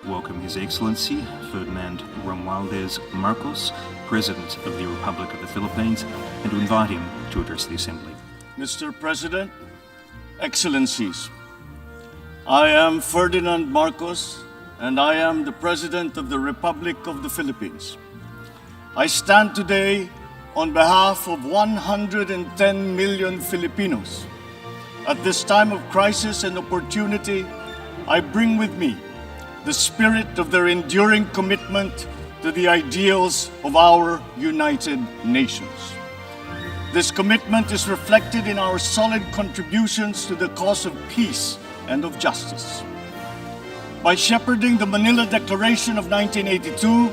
welcome His Excellency Ferdinand Romualdez Marcos, President of the Republic of the Philippines, and to invite him to address the Assembly. Mr. President, Excellencies, I am Ferdinand Marcos, and I am the President of the Republic of the Philippines. I stand today on behalf of 110 million Filipinos. At this time of crisis and opportunity, I bring with me the spirit of their enduring commitment to the ideals of our United Nations. This commitment is reflected in our solid contributions to the cause of peace and of justice. By shepherding the Manila Declaration of 1982,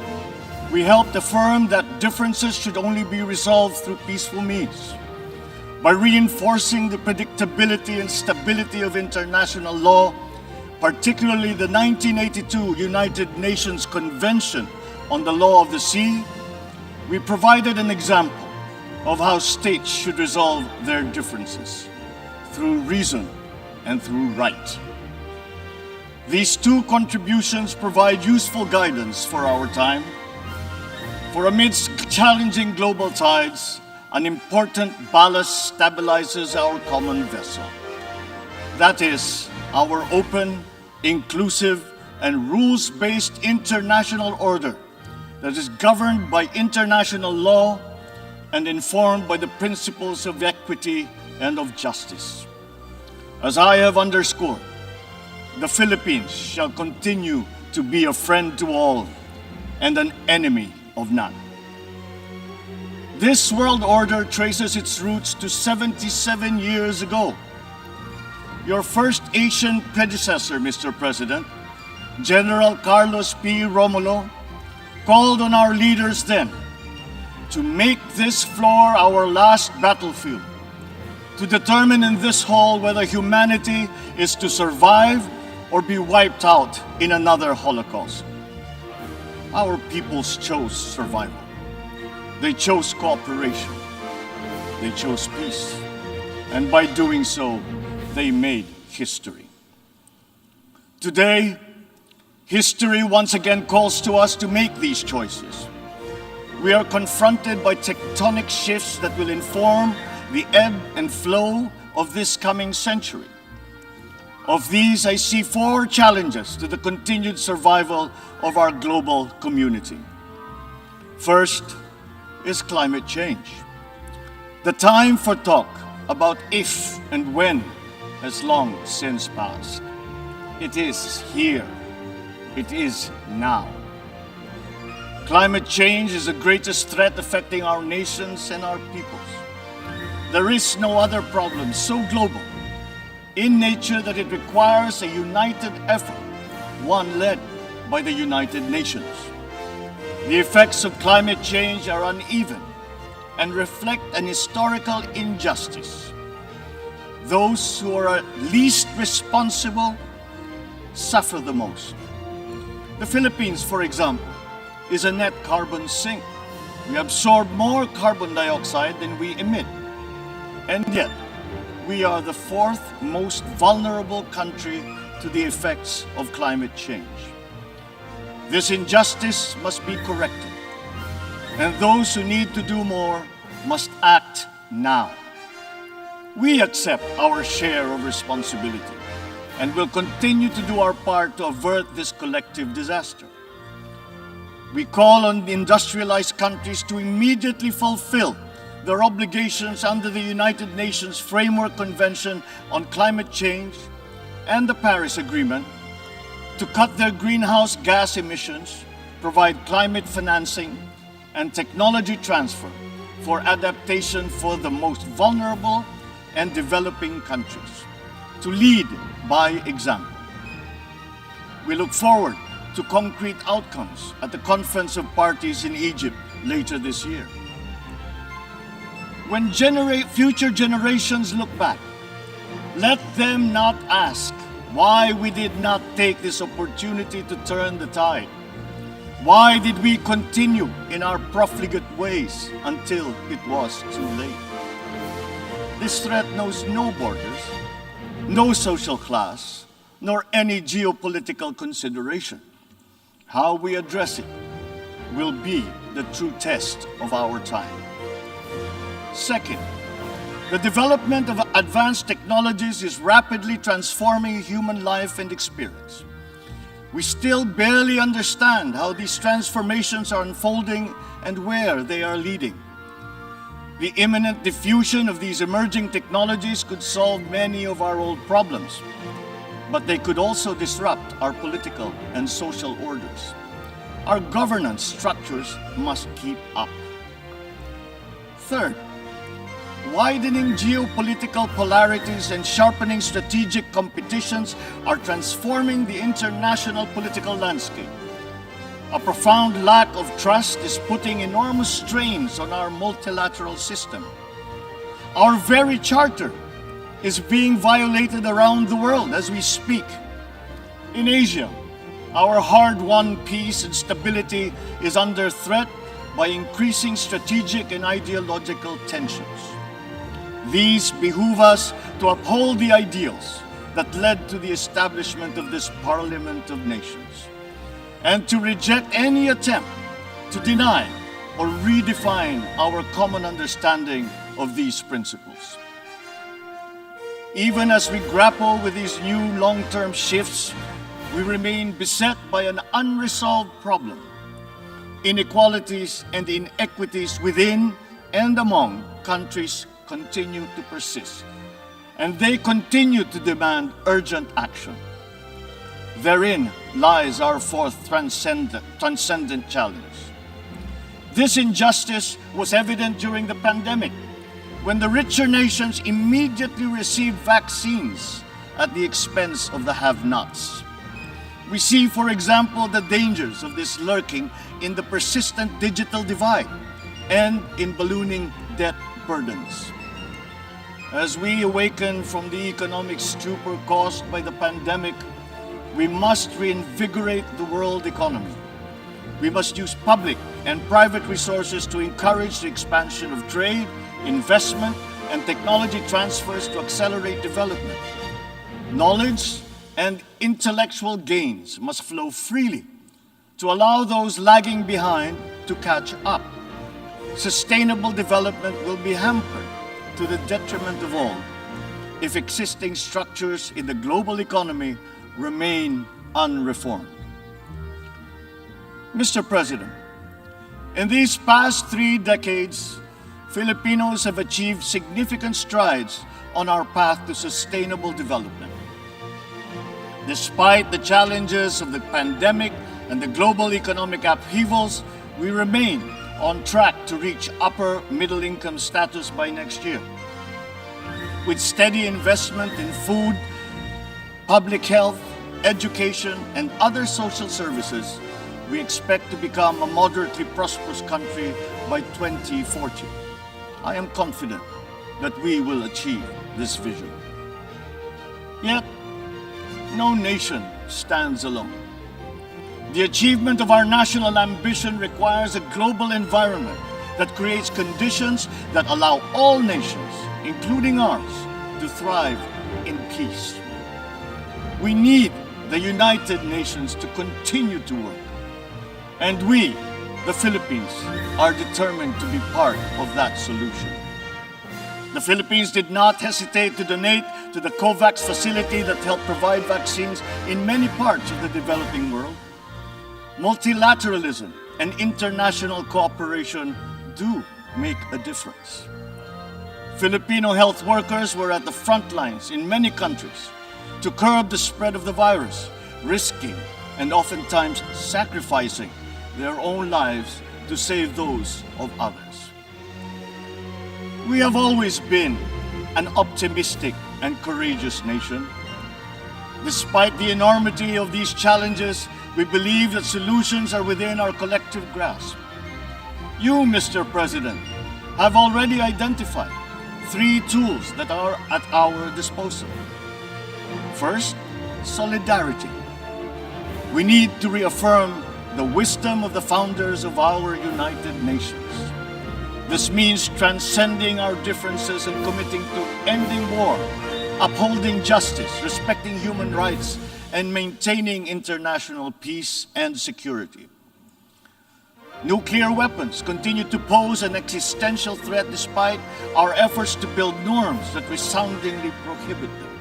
we helped affirm that differences should only be resolved through peaceful means. By reinforcing the predictability and stability of international law, particularly the 1982 United Nations Convention on the Law of the Sea, we provided an example of how states should resolve their differences through reason and through right. These two contributions provide useful guidance for our time. For amidst challenging global tides, an important ballast stabilizes our common vessel. That is, our open, inclusive, and rules-based international order that is governed by international law and informed by the principles of equity and of justice. As I have underscored, the Philippines shall continue to be a friend to all and an enemy of none. This world order traces its roots to 77 years ago. Your first Asian predecessor, Mr. President, General Carlos P. Romulo, called on our leaders then to make this floor our last battlefield, to determine in this hall whether humanity is to survive or be wiped out in another Holocaust. Our peoples chose survival. They chose cooperation. They chose peace. And by doing so, they made history. Today, history once again calls to us to make these choices. We are confronted by tectonic shifts that will inform the ebb and flow of this coming century. Of these, I see four challenges to the continued survival of our global community. First is climate change. The time for talk about if and when has long since passed. It is here. It is now. Climate change is the greatest threat affecting our nations and our peoples. There is no other problem so global in nature that it requires a united effort, one led by the United Nations. The effects of climate change are uneven and reflect an historical injustice. Those who are least responsible suffer the most. The Philippines, for example, is a net carbon sink. We absorb more carbon dioxide than we emit. And yet, we are the fourth most vulnerable country to the effects of climate change. This injustice must be corrected, and those who need to do more must act now. We accept our share of responsibility and will continue to do our part to avert this collective disaster. We call on the industrialized countries to immediately fulfill their obligations under the United Nations Framework Convention on Climate Change and the Paris Agreement to cut their greenhouse gas emissions, provide climate financing, and technology transfer for adaptation for the most vulnerable and developing countries, to lead by example. We look forward to concrete outcomes at the Conference of Parties in Egypt later this year. When future generations look back, let them not ask why we did not take this opportunity to turn the tide. Why did we continue in our profligate ways until it was too late? This threat knows no borders, no social class, nor any geopolitical consideration. How we address it will be the true test of our time. Second, the development of advanced technologies is rapidly transforming human life and experience. We still barely understand how these transformations are unfolding and where they are leading. The imminent diffusion of these emerging technologies could solve many of our old problems, but they could also disrupt our political and social orders. Our governance structures must keep up. Third, widening geopolitical polarities and sharpening strategic competitions are transforming the international political landscape. A profound lack of trust is putting enormous strains on our multilateral system. Our very charter is being violated around the world as we speak. In Asia, our hard-won peace and stability is under threat by increasing strategic and ideological tensions. These behoove us to uphold the ideals that led to the establishment of this Parliament of Nations, and to reject any attempt to deny or redefine our common understanding of these principles. Even as we grapple with these new long-term shifts, we remain beset by an unresolved problem. Inequalities and inequities within and among countries continue to persist, and they continue to demand urgent action. Therein lies our fourth transcendent challenge. This injustice was evident during the pandemic, when the richer nations immediately received vaccines at the expense of the have-nots. We see, for example, the dangers of this lurking in the persistent digital divide and in ballooning debt burdens. As we awaken from the economic stupor caused by the pandemic, we must reinvigorate the world economy. We must use public and private resources to encourage the expansion of trade, investment, and technology transfers to accelerate development. Knowledge and intellectual gains must flow freely to allow those lagging behind to catch up. Sustainable development will be hampered to the detriment of all if existing structures in the global economy remain unreformed. Mr. President, in these past 3 decades, Filipinos have achieved significant strides on our path to sustainable development. Despite the challenges of the pandemic and the global economic upheavals, we remain on track to reach upper middle income status by next year. With steady investment in food, public health, education, and other social services, we expect to become a moderately prosperous country by 2040. I am confident that we will achieve this vision. Yet, no nation stands alone. The achievement of our national ambition requires a global environment that creates conditions that allow all nations, including ours, to thrive in peace. We need the United Nations to continue to work, and we, the Philippines, are determined to be part of that solution. The Philippines did not hesitate to donate to the COVAX facility that helped provide vaccines in many parts of the developing world. Multilateralism and international cooperation do make a difference. Filipino health workers were at the front lines in many countries to curb the spread of the virus, risking and oftentimes sacrificing their own lives to save those of others. We have always been an optimistic and courageous nation. Despite the enormity of these challenges, we believe that solutions are within our collective grasp. You, Mr. President, have already identified 3 tools that are at our disposal. First, solidarity. We need to reaffirm the wisdom of the founders of our United Nations. This means transcending our differences and committing to ending war, upholding justice, respecting human rights, and maintaining international peace and security. Nuclear weapons continue to pose an existential threat despite our efforts to build norms that resoundingly prohibit them.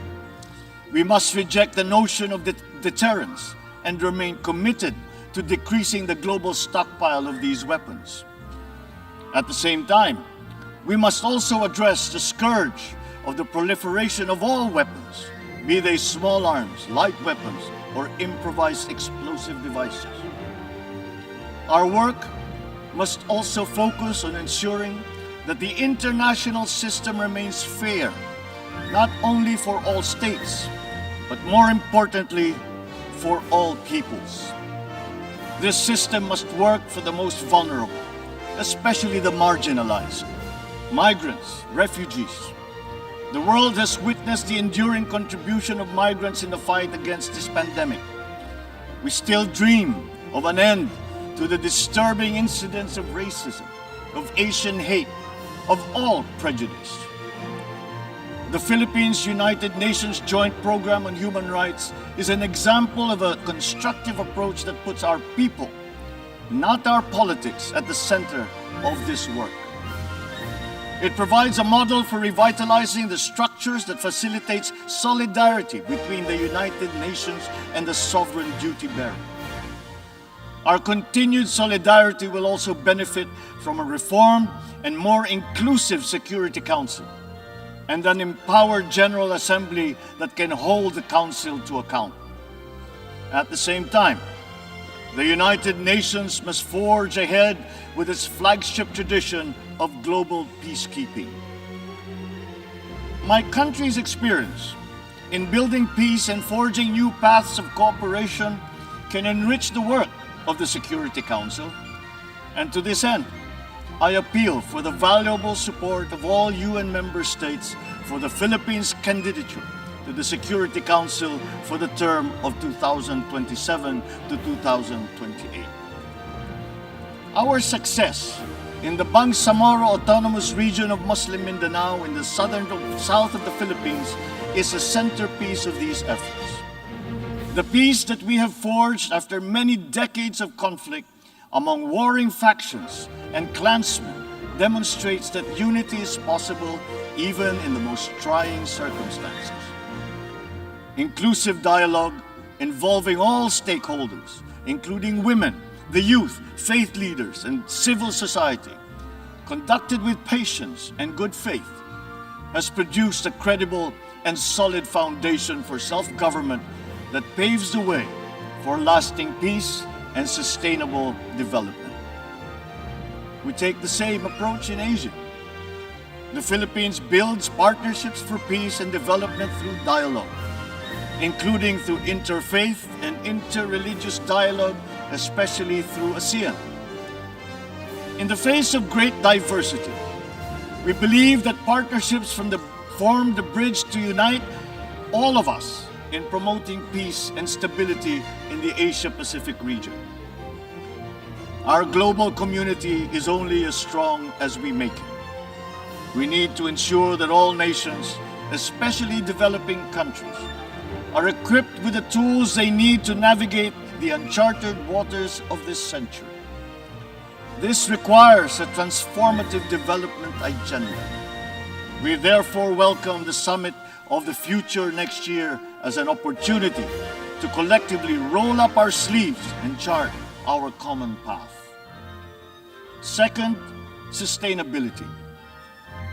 We must reject the notion of deterrence and remain committed to decreasing the global stockpile of these weapons. At the same time, we must also address the scourge of the proliferation of all weapons, be they small arms, light weapons, or improvised explosive devices. Our work must also focus on ensuring that the international system remains fair, not only for all states, but more importantly, for all peoples. This system must work for the most vulnerable, especially the marginalized, migrants, refugees. The world has witnessed the enduring contribution of migrants in the fight against this pandemic. We still dream of an end to the disturbing incidents of racism, of Asian hate, of all prejudice. The Philippines United Nations Joint Program on Human Rights is an example of a constructive approach that puts our people, not our politics, at the center of this work. It provides a model for revitalizing the structures that facilitates solidarity between the United Nations and the sovereign duty bearer. Our continued solidarity will also benefit from a reformed and more inclusive Security Council and an empowered General Assembly that can hold the Council to account. At the same time, the United Nations must forge ahead with its flagship tradition of global peacekeeping. My country's experience in building peace and forging new paths of cooperation can enrich the work of the Security Council, and to this end, I appeal for the valuable support of all UN member states for the Philippines' candidature to the Security Council for the term of 2027 to 2028. Our success in the Bangsamoro Autonomous Region of Muslim Mindanao in the south of the Philippines is a centerpiece of these efforts. The peace that we have forged after many decades of conflict among warring factions and clansmen demonstrates that unity is possible even in the most trying circumstances. Inclusive dialogue involving all stakeholders, including women, the youth, faith leaders, and civil society, conducted with patience and good faith, has produced a credible and solid foundation for self-government that paves the way for lasting peace and sustainable development. We take the same approach in Asia. The Philippines builds partnerships for peace and development through dialogue, including through interfaith and interreligious dialogue, especially through ASEAN. In the face of great diversity, we believe that partnerships form the bridge to unite all of us in promoting peace and stability in the Asia-Pacific region. Our global community is only as strong as we make it. We need to ensure that all nations, especially developing countries, are equipped with the tools they need to navigate the uncharted waters of this century. This requires a transformative development agenda. We therefore welcome the Summit of the Future next year as an opportunity to collectively roll up our sleeves and chart our common path. Second, sustainability.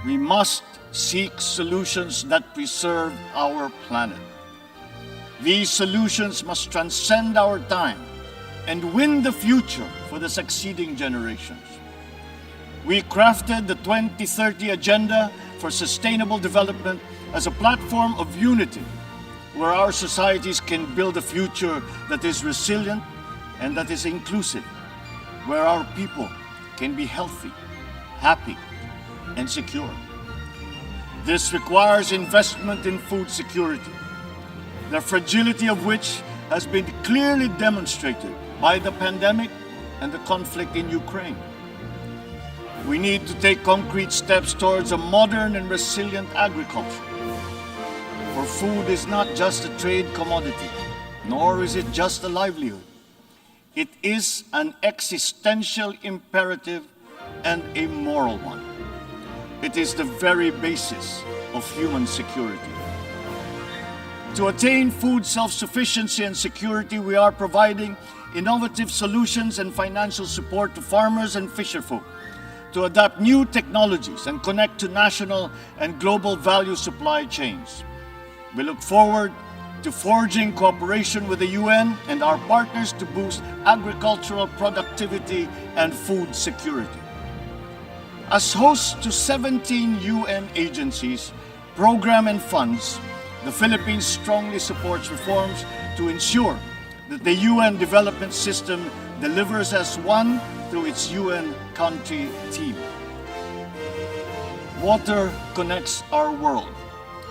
We must seek solutions that preserve our planet. These solutions must transcend our time and win the future for the succeeding generations. We crafted the 2030 Agenda for Sustainable Development as a platform of unity where our societies can build a future that is resilient and that is inclusive, where our people can be healthy, happy, and secure. This requires investment in food security, the fragility of which has been clearly demonstrated by the pandemic and the conflict in Ukraine. We need to take concrete steps towards a modern and resilient agriculture. For food is not just a trade commodity, nor is it just a livelihood. It is an existential imperative and a moral one. It is the very basis of human security. To attain food self-sufficiency and security, we are providing innovative solutions and financial support to farmers and fisherfolk to adapt new technologies and connect to national and global value supply chains. We look forward to forging cooperation with the UN and our partners to boost agricultural productivity and food security. As host to 17 UN agencies, programs, and funds, the Philippines strongly supports reforms to ensure that the UN development system delivers as one through its UN country team. Water connects our world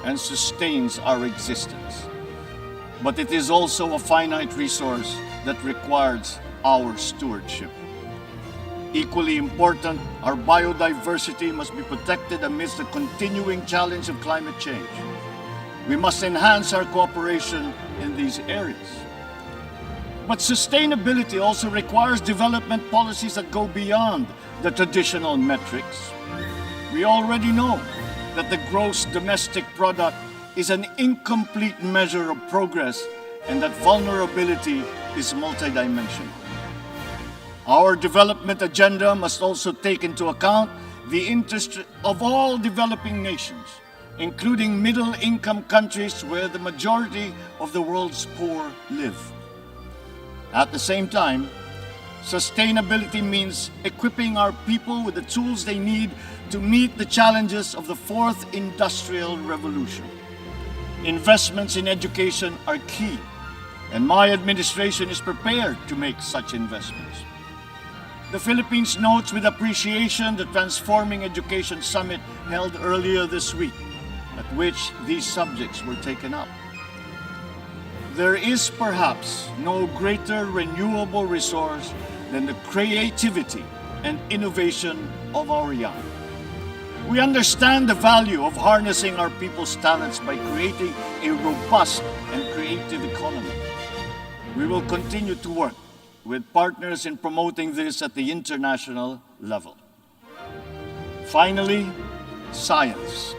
and sustains our existence. But it is also a finite resource that requires our stewardship. Equally important, our biodiversity must be protected amidst the continuing challenge of climate change. We must enhance our cooperation in these areas. But sustainability also requires development policies that go beyond the traditional metrics. We already know that the gross domestic product is an incomplete measure of progress and that vulnerability is multidimensional. Our development agenda must also take into account the interest of all developing nations, including middle-income countries where the majority of the world's poor live. At the same time, sustainability means equipping our people with the tools they need to meet the challenges of the fourth industrial revolution. Investments in education are key, and my administration is prepared to make such investments. The Philippines notes with appreciation the Transforming Education Summit held earlier this week, at which these subjects were taken up. There is perhaps no greater renewable resource than the creativity and innovation of our young. We understand the value of harnessing our people's talents by creating a robust and creative economy. We will continue to work with partners in promoting this at the international level. Finally, science.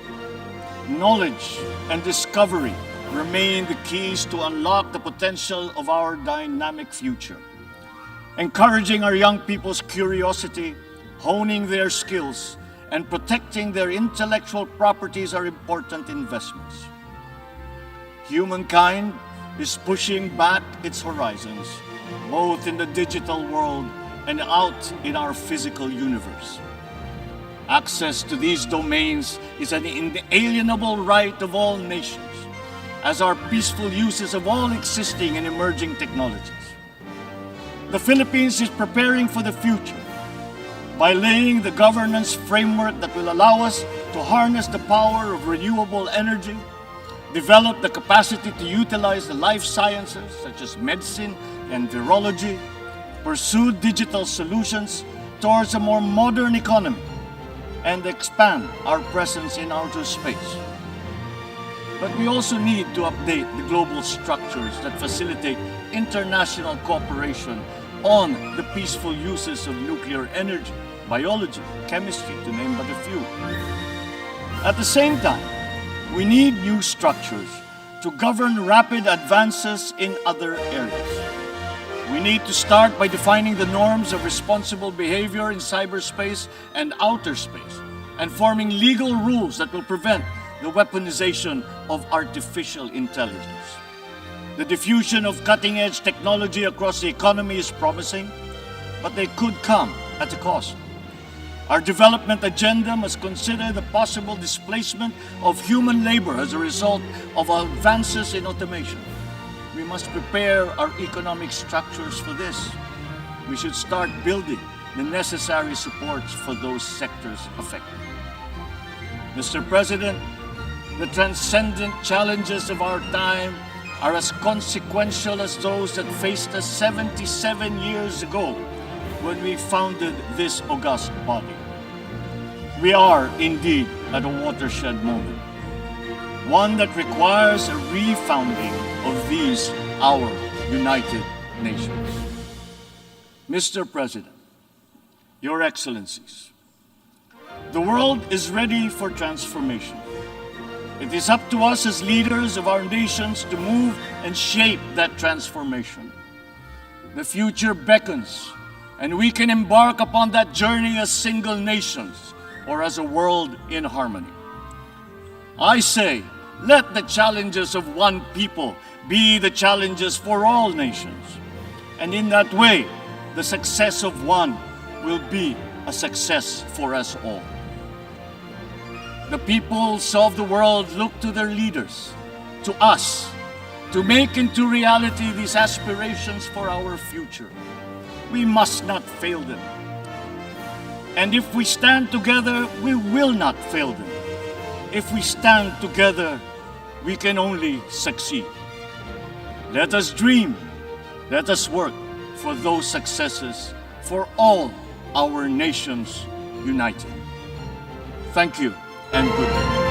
Knowledge and discovery remain the keys to unlock the potential of our dynamic future. Encouraging our young people's curiosity, honing their skills, and protecting their intellectual properties are important investments. Humankind is pushing back its horizons, both in the digital world and out in our physical universe. Access to these domains is an inalienable right of all nations, as are peaceful uses of all existing and emerging technologies. The Philippines is preparing for the future by laying the governance framework that will allow us to harness the power of renewable energy, develop the capacity to utilize the life sciences such as medicine and virology, pursue digital solutions towards a more modern economy, and expand our presence in outer space. But we also need to update the global structures that facilitate international cooperation on the peaceful uses of nuclear energy, biology, chemistry, to name but a few. At the same time, we need new structures to govern rapid advances in other areas. We need to start by defining the norms of responsible behavior in cyberspace and outer space, and forming legal rules that will prevent the weaponization of artificial intelligence. The diffusion of cutting-edge technology across the economy is promising, but they could come at a cost. Our development agenda must consider the possible displacement of human labor as a result of advances in automation. We must prepare our economic structures for this. We should start building the necessary supports for those sectors affected. Mr. President, the transcendent challenges of our time are as consequential as those that faced us 77 years ago when we founded this august body. We are indeed at a watershed moment, one that requires a refounding of these our United Nations. Mr. President, Your Excellencies, the world is ready for transformation. It is up to us as leaders of our nations to move and shape that transformation. The future beckons, and we can embark upon that journey as single nations or as a world in harmony. I say, let the challenges of one people be the challenges for all nations. And in that way, the success of one will be a success for us all. The peoples of the world look to their leaders, to us, to make into reality these aspirations for our future. We must not fail them. And if we stand together, we will not fail them. If we stand together, we can only succeed. Let us dream, let us work for those successes for all our nations united. Thank you and good day.